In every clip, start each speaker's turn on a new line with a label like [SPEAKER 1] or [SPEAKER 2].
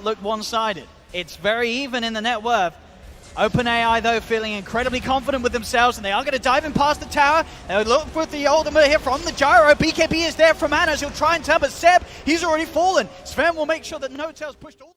[SPEAKER 1] not look one-sided. It's very even in the net worth. OpenAI, though, feeling incredibly confident with themselves, and they are going to dive in past the tower. They'll look with the ultimate here from the gyro. BKB is there from Anna, as he'll try and turn, but Seb, he's already fallen. Sven will make sure that Notel's pushed all.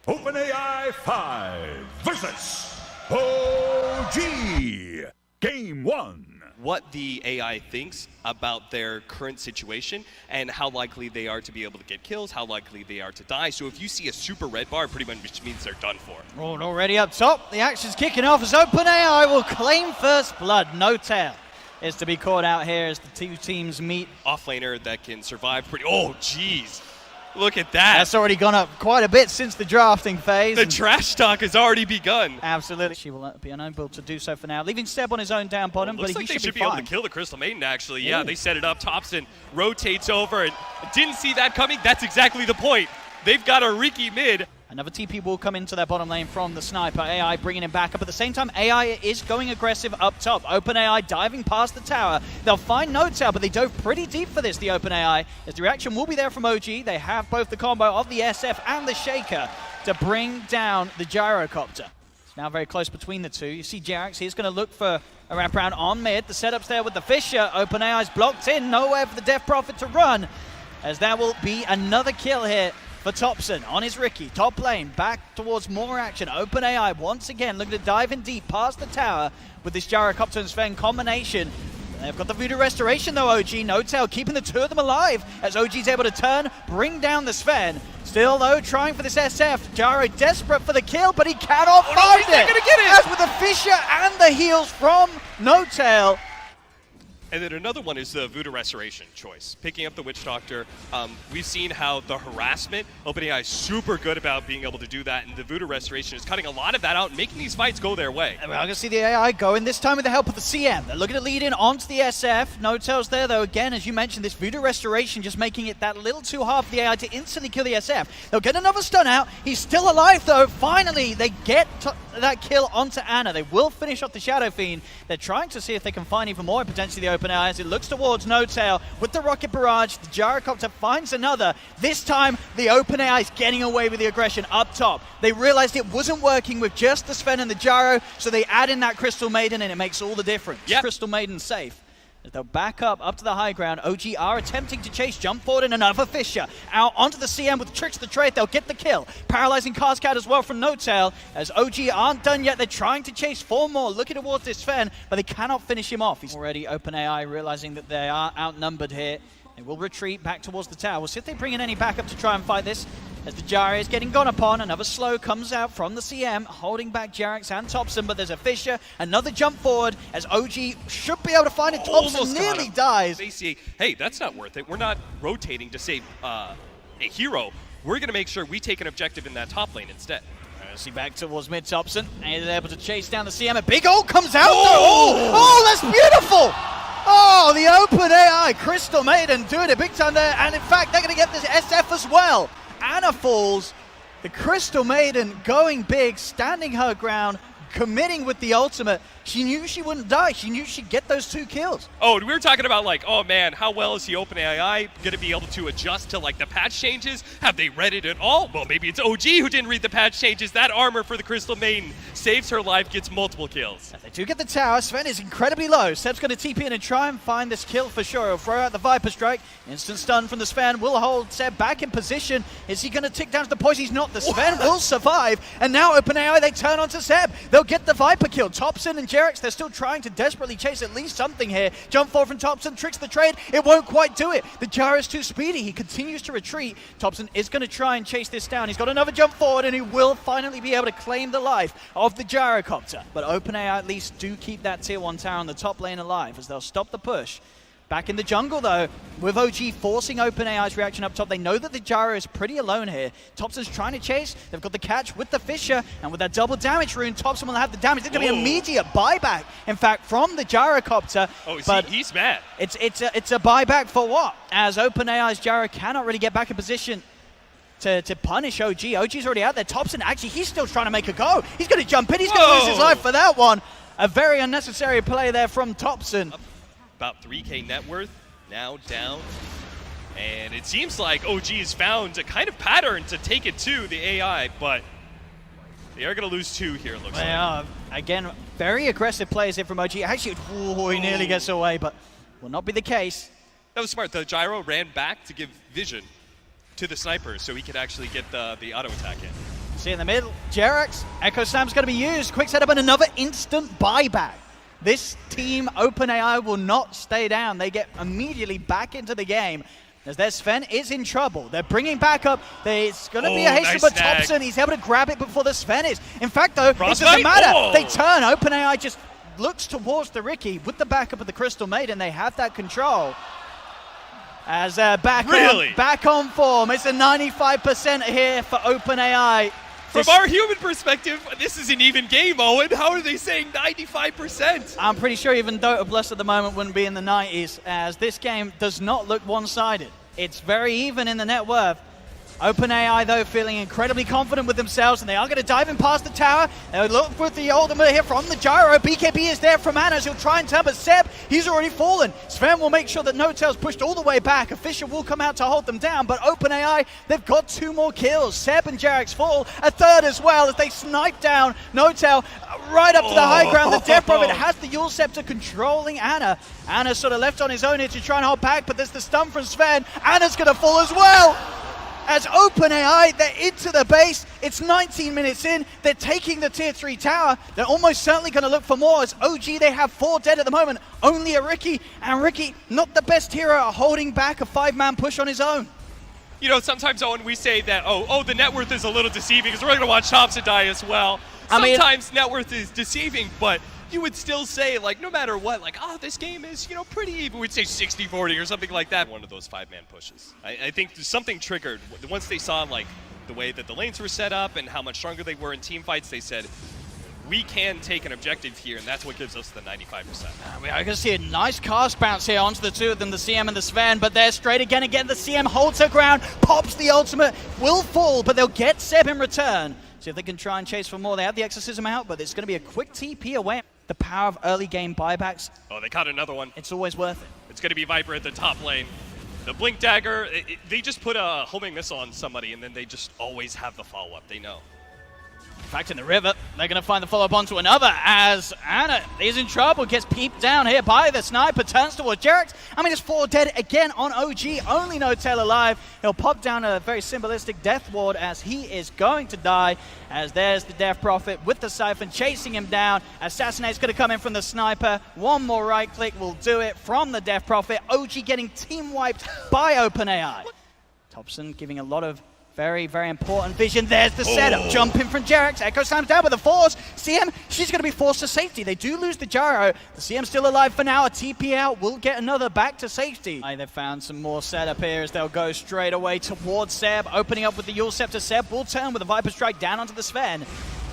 [SPEAKER 2] OpenAI 5 versus OG. Game 1.
[SPEAKER 3] What the AI thinks about their current situation and how likely they are to be able to get kills, how likely they are to die. So if you see a super red bar, pretty much means they're done for.
[SPEAKER 1] Oh, already up top. The action's kicking off as OpenAI will claim first blood. Notel is to be caught out here as the two teams meet.
[SPEAKER 3] Offlaner that can survive pretty... Oh, jeez. Look at that.
[SPEAKER 1] That's already gone up quite a bit since the drafting phase.
[SPEAKER 3] The trash talk has already begun.
[SPEAKER 1] Absolutely. She will be unable to do so for now, leaving Seb on his own down bottom,
[SPEAKER 3] Looks
[SPEAKER 1] but
[SPEAKER 3] like
[SPEAKER 1] he
[SPEAKER 3] they
[SPEAKER 1] should
[SPEAKER 3] be
[SPEAKER 1] fine.
[SPEAKER 3] able to kill the Crystal Maiden, actually. Yeah,
[SPEAKER 1] Ooh.
[SPEAKER 3] they set it up. Thompson rotates over and didn't see that coming. That's exactly the point. They've got a Riki mid.
[SPEAKER 1] Another TP will come into their bottom lane from the sniper. AI bringing him back up. At the same time, AI is going aggressive up top. OpenAI diving past the tower. They'll find Notel, but they dove pretty deep for this, the OpenAI, as the reaction will be there from OG. They have both the combo of the SF and the Shaker to bring down the gyrocopter. It's now very close between the two. You see Jerax, he's going to look for a wraparound on mid. The setup's there with the Fisher. OpenAI's blocked in. Nowhere for the Death Prophet to run, as that will be another kill here for Thompson on his Riki. Top lane, back towards more action. OpenAI once again looking to dive in deep past the tower with this gyrocopter and Sven combination. They've got the Voodoo Restoration though, OG. Notel keeping the two of them alive as OG's able to turn, bring down the Sven. Still though, trying for this SF. Gyro desperate for the kill, but he cannot find
[SPEAKER 3] he's not gonna get it!
[SPEAKER 1] As with the Fisher and the heals from Notel.
[SPEAKER 3] And then another one is the Voodoo Restoration choice. Picking up the Witch Doctor. We've seen how the harassment, OpenAI is super good about being able to do that, and the Voodoo Restoration is cutting a lot of that out and making these fights go their way.
[SPEAKER 1] And we're going to see the AI going, this time with the help of the CM. They're looking to lead in onto the SF. Notel's there though, again, as you mentioned, this Voodoo Restoration just making it that little too hard for the AI to instantly kill the SF. They'll get another stun out. He's still alive though. Finally, they get that kill onto Anna. They will finish off the Shadow Fiend. They're trying to see if they can find even more, potentially the OpenAI, as it looks towards Notel with the rocket barrage. The gyrocopter finds another. This time, the OpenAI is getting away with the aggression up top. They realized it wasn't working with just the Sven and the gyro, so they add in that Crystal Maiden, and it makes all the difference.
[SPEAKER 3] Yep.
[SPEAKER 1] Crystal Maiden safe. As they'll back up to the high ground. OG are attempting to chase, jump forward, and another Fisher out onto the CM with Tricks the Trade. They'll get the kill. Paralyzing Carscat as well from Notel, as OG aren't done yet. They're trying to chase 4 more, looking towards this Sven, but they cannot finish him off. He's already OpenAI realizing that they are outnumbered here. They will retreat back towards the tower. We'll see if they bring in any backup to try and fight this, as the Gyro is getting gone upon. Another slow comes out from the CM, holding back Jerax and Thompson, but there's a Fisher. Another jump forward, as OG should be able to find it. Thompson nearly dies.
[SPEAKER 3] They see, hey, that's not worth it. We're not rotating to save a hero. We're going to make sure we take an objective in that top lane instead.
[SPEAKER 1] See back towards mid Thompson, and they're able to chase down the CM. A big ult comes out. Oh, that's beautiful. Oh, the OpenAI Crystal Maiden doing it big time there, and in fact, they're going to get this SF as well. Anna falls. The Crystal Maiden going big, standing her ground, committing with the ultimate. She knew she wouldn't die. She knew she'd get those 2 kills.
[SPEAKER 3] Oh, we were talking about like, oh man, how well is the OpenAI going to be able to adjust to like the patch changes? Have they read it at all? Well, maybe it's OG who didn't read the patch changes. That armor for the Crystal Maiden saves her life, gets multiple kills.
[SPEAKER 1] They do get the tower. Sven is incredibly low. Seb's going to TP in and try and find this kill for sure. He'll throw out the Viper Strike. Instant stun from the Sven will hold Seb back in position. Is he going to tick down to the poison? He's not. The Sven will survive. And now OpenAI, they turn onto Seb. They'll get the Viper kill. Thompson and Jerax, they're still trying to desperately chase at least something here. Jump forward from Thompson, tricks the trade. It won't quite do it. The Gyro's too speedy. He continues to retreat. Thompson is going to try and chase this down. He's got another jump forward, and he will finally be able to claim the life of the gyrocopter. But OpenAI at least do keep that tier 1 tower on the top lane alive, as they'll stop the push Back in the jungle, though, with OG forcing OpenAI's reaction up top. They know that the Gyro is pretty alone here. Thompson's trying to chase. They've got the catch with the Fisher, and with that double damage rune, Thompson will have the damage. It's going to be immediate buyback, in fact, from the Gyrocopter.
[SPEAKER 3] Oh,
[SPEAKER 1] but
[SPEAKER 3] he's mad.
[SPEAKER 1] It's a buyback for what? As OpenAI's Gyro cannot really get back in position to punish OG. OG's already out there. Thompson, actually, he's still trying to make a go. He's going to jump in. He's going to lose his life for that one. A very unnecessary play there from Thompson.
[SPEAKER 3] About 3K net worth, now down. And it seems like OG has found a kind of pattern to take it to the AI, but they are going to lose 2 here, it looks like.
[SPEAKER 1] Again, very aggressive plays here from OG. Actually, he nearly gets away, but will not be the case.
[SPEAKER 3] That was smart. The Gyro ran back to give vision to the sniper so he could actually get the auto attack in.
[SPEAKER 1] See in the middle, Jerax, Echo Slam's going to be used. Quick setup and another instant buyback. This team, OpenAI, will not stay down. They get immediately back into the game. As their Sven is in trouble. They're bringing back up. It's going to be a haste, but Thompson, he's able to grab it before the Sven is. In fact, though, it doesn't matter. They turn. OpenAI just looks towards the Riki with the backup of the Crystal Maiden. They have that control. As back on form. It's a 95% here for OpenAI.
[SPEAKER 3] From our human perspective, this is an even game, Owen. How are they saying 95%?
[SPEAKER 1] I'm pretty sure even Dota Plus at the moment wouldn't be in the 90s, as this game does not look one-sided. It's very even in the net worth. OpenAI, though, feeling incredibly confident with themselves, and they are going to dive in past the tower. They'll look with the ultimate here from the Gyro. BKB is there from Anas. He'll try and turn, but Seb, he's already fallen. Sven will make sure that No-Tail's pushed all the way back. A Fisher will come out to hold them down, but OpenAI, they've got 2 more kills. Seb and Jerax fall, a third as well, as they snipe down No-Tail right up to the high ground. The Death Prophet has the Yule Scepter controlling Anna. Anna's sort of left on his own here to try and hold back, but there's the stun from Sven. Anna's going to fall as well. As OpenAI, they're into the base. It's 19 minutes in. They're taking the tier 3 tower. They're almost certainly going to look for more. As OG, they have 4 dead at the moment. Only a Riki. And Riki, not the best hero, holding back a 5-man push on his own.
[SPEAKER 3] You know, sometimes, Owen, we say that, the net worth is a little deceiving because we're going to watch Thompson die as well. Sometimes net worth is deceiving, but you would still say, like, no matter what, like, this game is, pretty even. We'd say 60-40 or something like that. One of those 5-man pushes. I think something triggered. Once they saw, like, the way that the lanes were set up and how much stronger they were in team fights, they said, we can take an objective here, and that's what gives us the 95%.
[SPEAKER 1] We are going to see a nice cast bounce here onto the 2 of them, the CM and the Sven, but they're straight again. The CM holds her ground, pops the ultimate, will fall, but they'll get Seb in return. See if they can try and chase for more. They have the Exorcism out, but it's going to be a quick TP away. The power of early game buybacks.
[SPEAKER 3] Oh, they caught another one.
[SPEAKER 1] It's always worth it.
[SPEAKER 3] It's going to be Viper at the top lane. The Blink Dagger, they just put a homing missile on somebody, and then they just always have the follow-up. They know.
[SPEAKER 1] In fact, in the river, they're going to find the follow-up onto another as Anna is in trouble, gets peeped down here by the sniper, turns towards Jerax. It's 4 dead again on OG, only No-Tail alive. He'll pop down a very symbolistic death ward as he is going to die, as there's the Death Prophet with the Siphon chasing him down. Assassinate's going to come in from the sniper. One more right click will do it from the Death Prophet. OG getting team wiped by OpenAI. Thompson giving a lot of very, very important vision. There's the setup. Jumping from Jerax. Echo slams down with the force. CM, she's going to be forced to safety. They do lose the Gyro. The CM's still alive for now. A TP out will get another back to safety. They've found some more setup here as they'll go straight away towards Seb. Opening up with the Yule Scepter. Seb will turn with a Viper Strike down onto the Sven.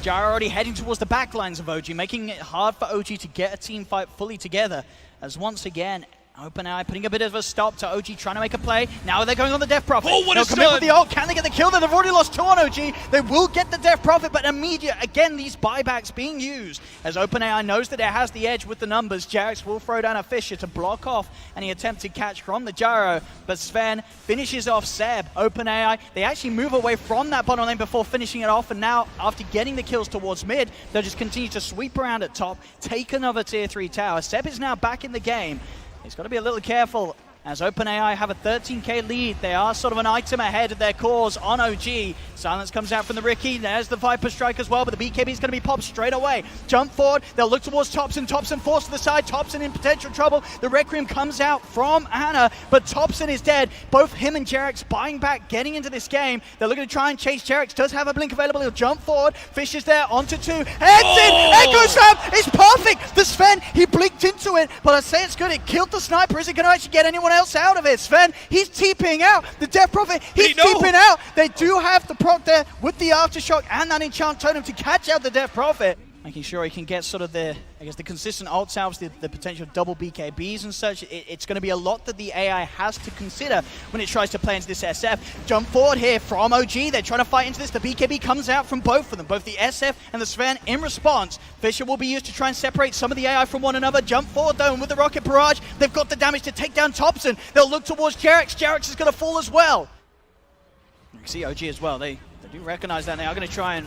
[SPEAKER 1] Gyro already heading towards the back lines of OG, making it hard for OG to get a team fight fully together. As once again, OpenAI putting a bit of a stop to OG trying to make a play. Now they're going on the Death Prophet.
[SPEAKER 3] Oh, what a
[SPEAKER 1] They'll commit with the ult. Can they get the kill? They've already lost 2 on OG. They will get the Death Prophet, but immediate, again, these buybacks being used as OpenAI knows that it has the edge with the numbers. Jerax will throw down a Fisher to block off any attempted catch from the Gyro, but Sven finishes off Seb. OpenAI, they actually move away from that bottom lane before finishing it off, and now, after getting the kills towards mid, they'll just continue to sweep around at top, take another tier 3 tower. Seb is now back in the game. He's got to be a little careful as OpenAI have a 13k lead. They are sort of an item ahead of their cause on OG. Silence comes out from the Ricky. There's the Viper strike as well, but the BKB is going to be popped straight away. Jump forward. They'll look towards Thompson. Thompson forced to the side. Thompson in potential trouble. The Requiem comes out from Anna, but Thompson is dead. Both him and Jarex buying back, getting into this game. They're looking to try and chase. Jarex does have a blink available. He'll jump forward. Fish is there. Onto 2. Heads in. Echo Slam is perfect. The Sven, he blinked into it, but I say it's good. It killed the sniper. Is it going to actually get anyone else out of it? Sven, he's TPing out. The Death Prophet, he's TPing out. They do have the proc there with the Aftershock and that Enchant Totem to catch out the Death Prophet. Making sure he can get sort of the consistent ult salves, the potential double BKBs and such. It's going to be a lot that the AI has to consider when it tries to play into this SF. Jump forward here from OG. They're trying to fight into this. The BKB comes out from both of them, both the SF and the Sven in response. Fisher will be used to try and separate some of the AI from one another. Jump forward though, and with the Rocket Barrage, they've got the damage to take down Thompson. They'll look towards Jarex. Jarex is going to fall as well. You can see OG as well. They do recognize that. They are going to try and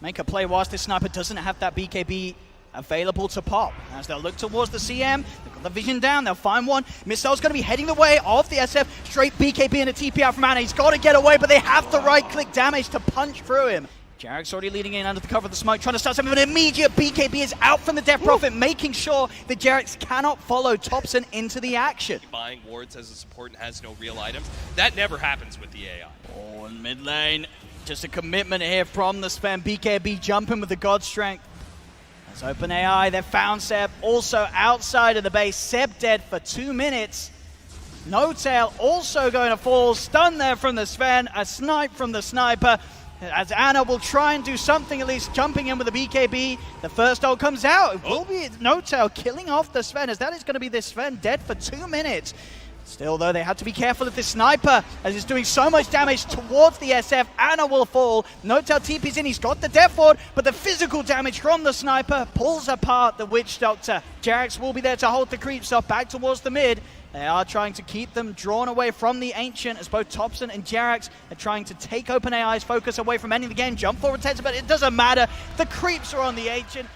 [SPEAKER 1] make a play whilst this sniper doesn't have that BKB available to pop. As they'll look towards the CM, they've got the vision down, they'll find one. Missile's going to be heading the way of the SF. Straight BKB and a TP out from Anna. He's got to get away, but they have the right-click damage to punch through him. Jarek's already leading in under the cover of the smoke, trying to start something, but an immediate BKB is out from the Death Prophet, making sure that Jarex cannot follow Thompson into the action.
[SPEAKER 3] Buying wards as a support and has no real items. That never happens with the AI.
[SPEAKER 1] Oh, in mid lane. Just a commitment here from the Sven. BKB jumping with the God Strength. As OpenAI, they've found Seb also outside of the base. Seb dead for 2 minutes. No Tail also going to fall. Stun there from the Sven. A snipe from the sniper. As Anna will try and do something, at least jumping in with the BKB. The first ult comes out. It will be No Tail killing off the Sven, as that is going to be the Sven dead for 2 minutes. Still, though, they have to be careful of this sniper, as it's doing so much damage towards the SF. Anna will fall. No Tail TP's in. He's got the Death Ward, but the physical damage from the sniper pulls apart the Witch Doctor. Jarex will be there to hold the creeps off back towards the mid. They are trying to keep them drawn away from the Ancient, as both Thompson and Jarex are trying to take OpenAI's focus away from ending the game. Jump forward, but it doesn't matter. The creeps are on the Ancient.